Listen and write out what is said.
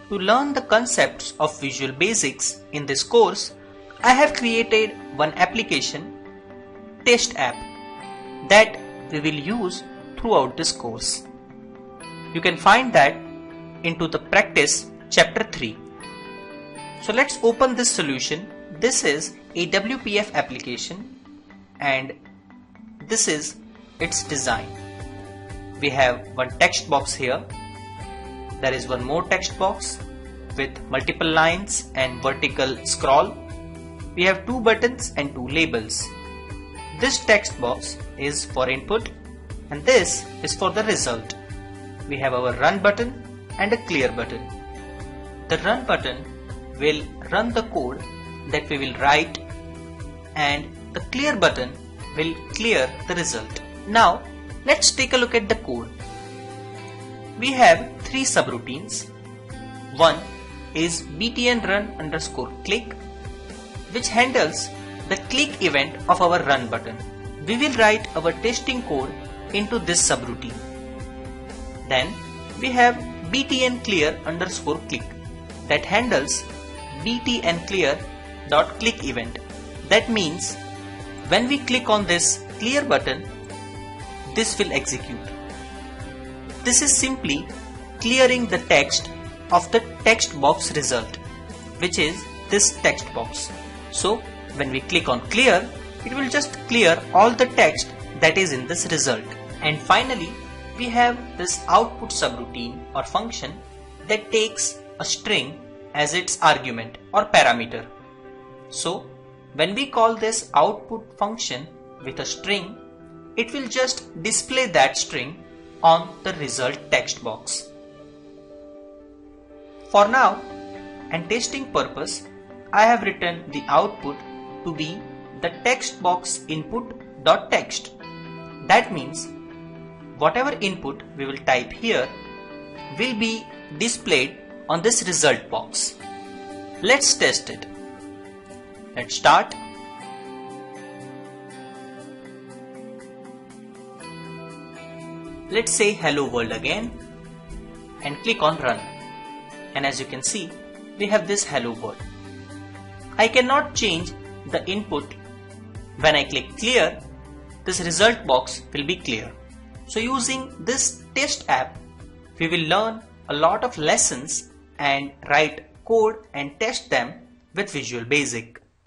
To learn the concepts of Visual Basics in this course, I have created one application, Test app, that we will use throughout this course. You can find that into the practice chapter 3. So let's open this solution. This is a WPF application and this is its design. We have one text box here. There is one more text box with multiple lines and vertical scroll. We have 2 buttons and 2 labels. This text box is for input and this is for the result. We have our run button and a clear button. The run button will run the code that we will write and the clear button will clear the result. Now let's take a look at the code. We have 3 subroutines. One is btn run_click, which handles the click event of our run button. We will write our testing code into this subroutine. Then we have btn clear_click that handles btnclear.click event. That means when we click on this clear button, this will execute. This is simply clearing the text of the text box result, which is this text box. So when we click on clear, it will just clear all the text that is in this result. And finally, we have this output subroutine or function that takes a string as its argument or parameter. So when we call this output function with a string, it will just display that string on the result text box. For now and testing purpose, I have written the output to be the text box input.text. That means whatever input we will type here will be displayed on this result box. Let's test it. Let's start. Let's say hello world again and click on run. And as you can see, we have this hello world. I cannot change the input. When I click clear, this result box will be clear. So using this test app, we will learn a lot of lessons and write code and test them with Visual Basic.